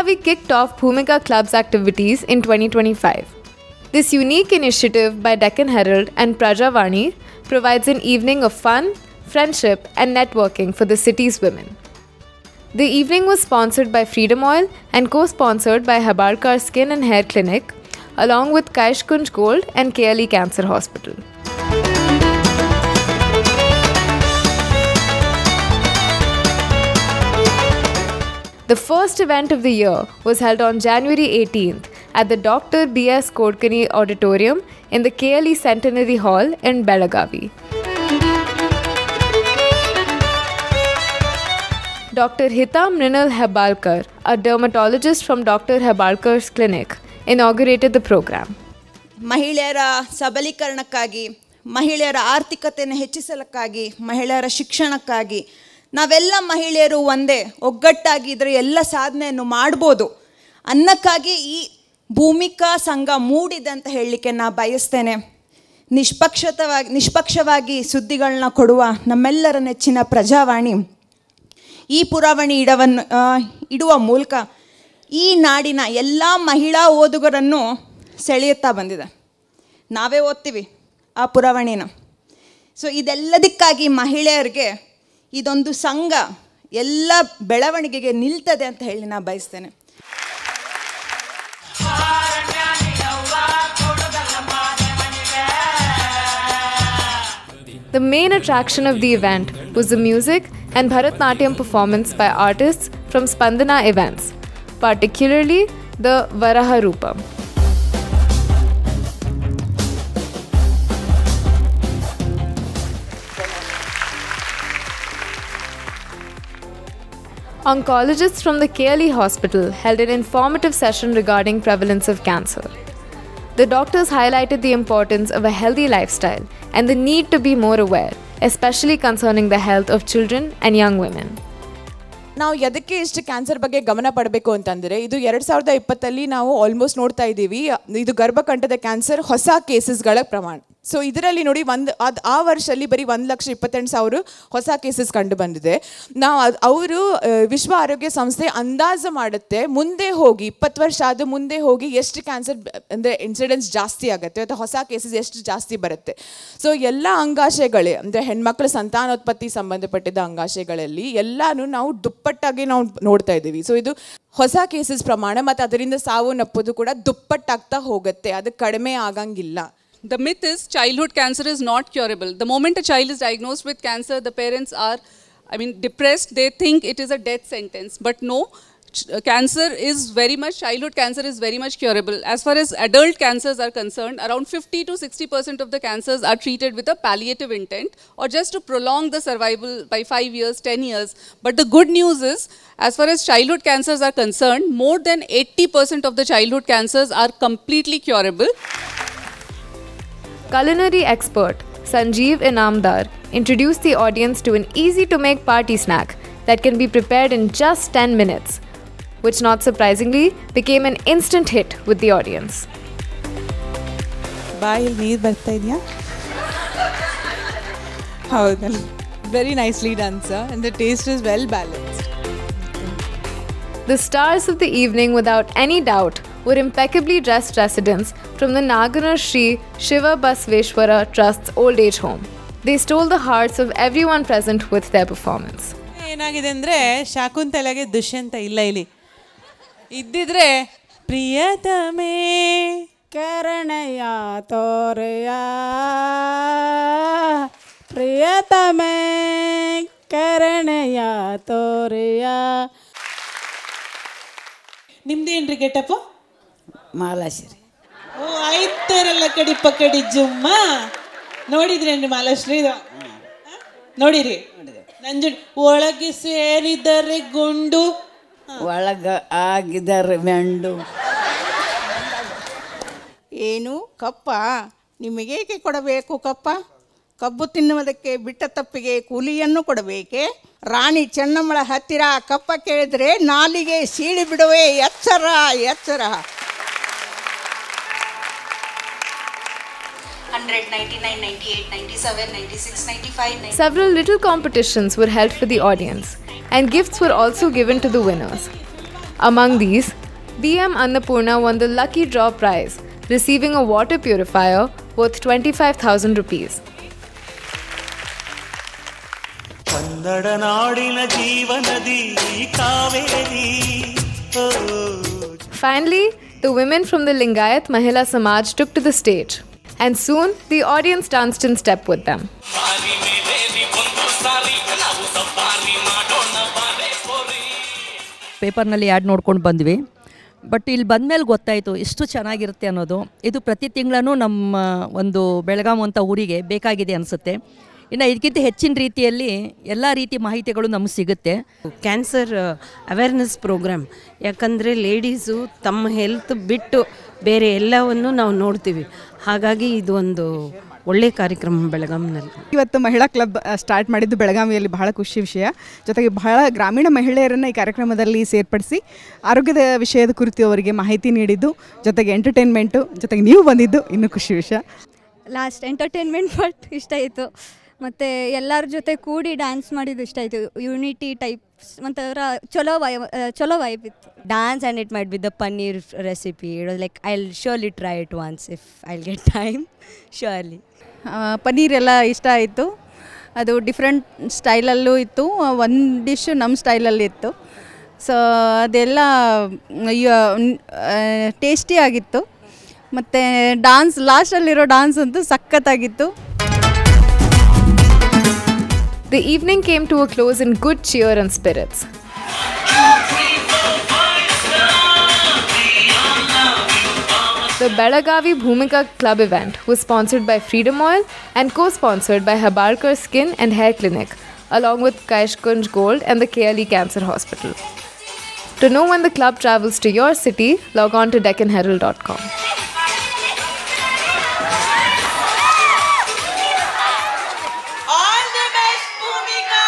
Belagavi kicked off Bhumika Club's activities in 2025. This unique initiative by Deccan Herald and Prajavani provides an evening of fun, friendship and networking for the city's women. The evening was sponsored by Freedom Oil and co-sponsored by Habarkar Skin and Hair Clinic, along with Kaishkunj Gold and KLE Cancer Hospital. The first event of the year was held on January 18th at the Dr. B.S. Kodkani Auditorium in the KLE Centenary Hall in Belagavi. Dr. Hita Mrinal Hebalkar, a dermatologist from Dr. Hebalkar's clinic, inaugurated the program. ಮಹಿಳೆಯರ ಸಬಲೀಕರಣಕ್ಕಾಗಿ, ಮಹಿಳೆಯರ ಆರ್ಥಿಕತೆಯನ್ನು ಹೆಚ್ಚಿಸಲಕ್ಕಾಗಿ, ಮಹಿಳೆಯರ ಶಿಕ್ಷಣಕ್ಕಾಗಿ ನಾವೆಲ್ಲ ಮಹಿಳೆಯರು ಒಂದೇ ಒಗ್ಗಟ್ಟಾಗಿದ್ದರೆ ಎಲ್ಲ ಸಾಧನೆಯನ್ನು ಮಾಡ್ಬೋದು ಅನ್ನಕ್ಕಾಗಿ ಈ ಭೂಮಿಕಾ ಸಂಘ ಮೂಡಿದೆ ಅಂತ ಹೇಳಲಿಕ್ಕೆ ನಾನು ಬಯಸ್ತೇನೆ. ನಿಷ್ಪಕ್ಷವಾಗಿ ಸುದ್ದಿಗಳನ್ನ ಕೊಡುವ ನಮ್ಮೆಲ್ಲರ ನೆಚ್ಚಿನ ಪ್ರಜಾವಾಣಿ ಈ ಪುರವಣಿ ಇಡುವ ಮೂಲಕ ಈ ನಾಡಿನ ಎಲ್ಲ ಮಹಿಳಾ ಓದುಗರನ್ನು ಸೆಳೆಯುತ್ತಾ ಬಂದಿದೆ. ನಾವೇ ಓದ್ತೀವಿ ಆ ಪುರವಣಿನ. ಸೊ ಇದೆಲ್ಲದಕ್ಕಾಗಿ ಮಹಿಳೆಯರಿಗೆ ಇದೊಂದು ಸಂಘ ಎಲ್ಲ ಬೆಳವಣಿಗೆಗೆ ನಿಲ್ತದೆ ಅಂತ ಹೇಳಿ ನಾನು ಬಯಸ್ತೇನೆ. The main attraction of the event was the music and Bharatnatyam performance by artists from Spandana events, particularly the Varaha Roopam. Oncologists from the KLE Hospital held an informative session regarding prevalence of cancer. The doctors highlighted the importance of a healthy lifestyle and the need to be more aware, especially concerning the health of children and young women. ನಾವು ಎದಕ್ಕೆ ಇಷ್ಟು cancer ಬಗ್ಗೆ ಗಮನ ಪಡಬೇಕು ಅಂತಂದರೆ, ಇದು 2020 ನಾವು almost ನೋಡ್ತಾ ಇದ್ದೀವಿ, ಇದು ಗರ್ಭಕಂಠದ ಕ್ಯಾನ್ಸರ್ ಹೊಸ ಕೇಸಸ್ಗಳ ಪ್ರಮಾಣ. ಸೊ ಇದರಲ್ಲಿ ನೋಡಿ ಆ ವರ್ಷದಲ್ಲಿ ಬರೀ 1,28,000 ಹೊಸ ಕೇಸಸ್ ಕಂಡು ಬಂದಿದೆ. ಅವರು ವಿಶ್ವ ಆರೋಗ್ಯ ಸಂಸ್ಥೆ ಅಂದಾಜು ಮಾಡುತ್ತೆ ಮುಂದೆ ಹೋಗಿ 20 ವರ್ಷ ಆದ ಮುಂದೆ ಹೋಗಿ ಎಷ್ಟು ಕ್ಯಾನ್ಸರ್ ಅಂದರೆ ಇನ್ಸಿಡೆನ್ಸ್ ಜಾಸ್ತಿ ಆಗುತ್ತೆ ಅಥವಾ ಹೊಸ ಕೇಸಸ್ ಎಷ್ಟು ಜಾಸ್ತಿ ಬರುತ್ತೆ. ಸೊ ಎಲ್ಲ ಅಂಗಾಶಯಗಳೇ ಅಂದರೆ ಹೆಣ್ಮಕ್ಳ ಸಂತಾನೋತ್ಪತ್ತಿ ಸಂಬಂಧಪಟ್ಟಿದ್ದ ಅಂಗಾಶಯಗಳಲ್ಲಿ ಎಲ್ಲನೂ ನಾವು ದುಪ್ಪಟ್ಟಾಗಿ ನಾವು ನೋಡ್ತಾ ಇದ್ದೀವಿ. ಸೊ ಇದು ಹೊಸ ಕೇಸಸ್ ಪ್ರಮಾಣ ಮತ್ತು ಅದರಿಂದ ಸಾವು ನಪ್ಪೋದು ಕೂಡ ದುಪ್ಪಟ್ಟಾಗ್ತಾ ಹೋಗುತ್ತೆ, ಅದು ಕಡಿಮೆ ಆಗಂಗಿಲ್ಲ. The myth is childhood cancer is not curable. The moment a child is diagnosed with cancer, the parents are, depressed. They think it is a death sentence. But no, childhood cancer is very much curable. As far as adult cancers are concerned, around 50 to 60% of the cancers are treated with a palliative intent or just to prolong the survival by 5 years, 10 years. But the good news is, as far as childhood cancers are concerned, more than 80% of the childhood cancers are completely curable. Culinary expert Sanjeev Inamdar introduced the audience to an easy-to-make party snack that can be prepared in just 10 minutes, which not surprisingly became an instant hit with the audience. ಬಾಯಲ್ಲಿ ನೀರು ಬರ್ತಾ ಇದೆಯಾ? ಹೌದಲ್ಲ, very nicely done sir, and the taste is well balanced. The stars of the evening, without any doubt, were impeccably dressed residents from the Naganar Shri Shiva Basveshwara Trust's old age home. They stole the hearts of everyone present with their performance. ಏನಾಗಿದೆ ಅಂದರೆ ಶಾಕುಂತಲೆಗೆ ದುಷ್ಯಂತ ಇಲ್ಲ ಇಲ್ಲಿ. ಇದ್ದಿದ್ರೆ ಪ್ರಿಯತಮೇ ಕರಣಯ ತೋರೆಯ ಪ್ರಿಯತಮೇ ಕರಣಯ ತೋರೆಯ. ನಿಮ್ದೇನ್ರಿ ಗೆಟಪ್ಪ? ಮಾಲಾಶ್ರೀ. ಓ ಆಯ್ತಾರಲ್ಲ ಕಡಿಪ ಕಡಿ ಜುಮ್ಮ. ನೋಡಿದ್ರೇನ್ರಿ ಮಾಲಾಶ್ರೀ? ನೋಡಿರಿ ನಂಜುಂಡು ಒಳಗೆ ಸೇರಿದರೆ ಗುಂಡು ಒಳಗ ಆಗಿದರೆ ಮೆಂಡು. ಏನು ಕಪ್ಪ ನಿಮಗೇಕೆ ಕೊಡಬೇಕು ಕಪ್ಪ? ಕಬ್ಬು ತಿನ್ನುವುದಕ್ಕೆ ಬಿಟ್ಟ ತಪ್ಪಿಗೆ ಕೂಲಿಯನ್ನು ಕೊಡಬೇಕೆ? ರಾಣಿ ಚೆನ್ನಮ್ಮಳ ಹತ್ತಿರ ಕಪ್ಪ ಕೇಳಿದರೆ ನಾಲಿಗೆ ಸೀಳಿ ಬಿಡುವೆ. ಎಚ್ಚರ ಎಚ್ಚರ. 100, 99, 98, 97, 96, 95, Several little competitions were held for the audience, and gifts were also given to the winners. Among these, BM Annapurna won the lucky draw prize, receiving a water purifier worth 25,000 rupees. Finally, the women from the Lingayat Mahila Samaj took to the stage, and soon the audience danced in step with them. ಪೇಪರ್ನಲ್ಲಿ add ನೋಡ್ಕೊಂಡು ಬಂದ್ವಿ, but ಇಲ್ಲಿ ಬಂದಮೇಲೆ ಗೊತ್ತಾಯಿತು ಎಷ್ಟು ಚೆನ್ನಾಗಿರುತ್ತೆ ಅನ್ನೋದು. ಇದು ಪ್ರತಿ ತಿಂಗಳೂ ನಮ್ಮ ಒಂದು ಬೆಳಗಾಂ ಅಂತ ಊರಿಗೆ ಬೇಕಾಗಿದೆ ಅನಿಸುತ್ತೆ. ಇನ್ನು ಇದಕ್ಕಿಂತ ಹೆಚ್ಚಿನ ರೀತಿಯಲ್ಲಿ ಎಲ್ಲ ರೀತಿ ಮಾಹಿತಿಗಳು ನಮಗೆ ಸಿಗುತ್ತೆ. ಕ್ಯಾನ್ಸರ್ ಅವೇರ್ನೆಸ್ ಪ್ರೋಗ್ರಾಮ್, ಯಾಕಂದರೆ ಲೇಡೀಸು ತಮ್ಮ ಹೆಲ್ತ್ ಬಿಟ್ಟು ಬೇರೆ ಎಲ್ಲವನ್ನು ನಾವು ನೋಡ್ತೀವಿ. ಹಾಗಾಗಿ ಇದು ಒಂದು ಒಳ್ಳೆಯ ಕಾರ್ಯಕ್ರಮ ಬೆಳಗಾಂನಲ್ಲಿ. ಇವತ್ತು ಮಹಿಳಾ ಕ್ಲಬ್ ಸ್ಟಾರ್ಟ್ ಮಾಡಿದ್ದು ಬೆಳಗಾವಿಯಲ್ಲಿ ಬಹಳ ಖುಷಿ ವಿಷಯ. ಜೊತೆಗೆ ಬಹಳ ಗ್ರಾಮೀಣ ಮಹಿಳೆಯರನ್ನು ಈ ಕಾರ್ಯಕ್ರಮದಲ್ಲಿ ಸೇರ್ಪಡಿಸಿ ಆರೋಗ್ಯದ ವಿಷಯದ ಕುರಿತು ಅವರಿಗೆ ಮಾಹಿತಿ ನೀಡಿದ್ದು, ಜೊತೆಗೆ ಎಂಟರ್ಟೈನ್ಮೆಂಟು, ಜೊತೆಗೆ ನೀವು ಬಂದಿದ್ದು ಇನ್ನೂ ಖುಷಿ ವಿಷಯ. ಲಾಸ್ಟ್ ಎಂಟರ್ಟೈನ್ಮೆಂಟ್ ಪಾರ್ಟ್ ಇಷ್ಟ ಆಯಿತು, ಮತ್ತು ಎಲ್ಲರ ಜೊತೆ ಕೂಡಿ ಡ್ಯಾನ್ಸ್ ಮಾಡಿದ್ದು ಇಷ್ಟ ಆಯಿತು. ಯೂನಿಟಿ ಟೈಪ್ಸ್ ಒಂಥರ ಚಲೋ ವೈಬ್ ಇತ್ತು. Dance and it might be the paneer recipe. It was like I'll surely try it once if I'll get time. Surely. Paneer ಎಲ್ಲ ಇಷ್ಟ ಆಯಿತು. ಅದು ಡಿಫ್ರೆಂಟ್ ಸ್ಟೈಲಲ್ಲೂ ಇತ್ತು, ಒಂದು ಡಿಶ್ ನಮ್ಮ ಸ್ಟೈಲಲ್ಲಿ ಇತ್ತು. ಸೊ ಅದೆಲ್ಲ ಟೇಸ್ಟಿಯಾಗಿತ್ತು. ಮತ್ತು ಡ್ಯಾನ್ಸ್, ಲಾಸ್ಟಲ್ಲಿರೋ ಡ್ಯಾನ್ಸ್ ಅಂತೂ ಸಖತ್ತಾಗಿತ್ತು. The evening came to a close in good cheer and spirits. The Belagavi Bhumika Club event was sponsored by Freedom Oil and co-sponsored by Habalkar Skin and Hair Clinic, along with Kaishkunj Gold and the KLE Cancer Hospital. To know when the club travels to your city, log on to DeccanHerald.com. All the best, Bhumika!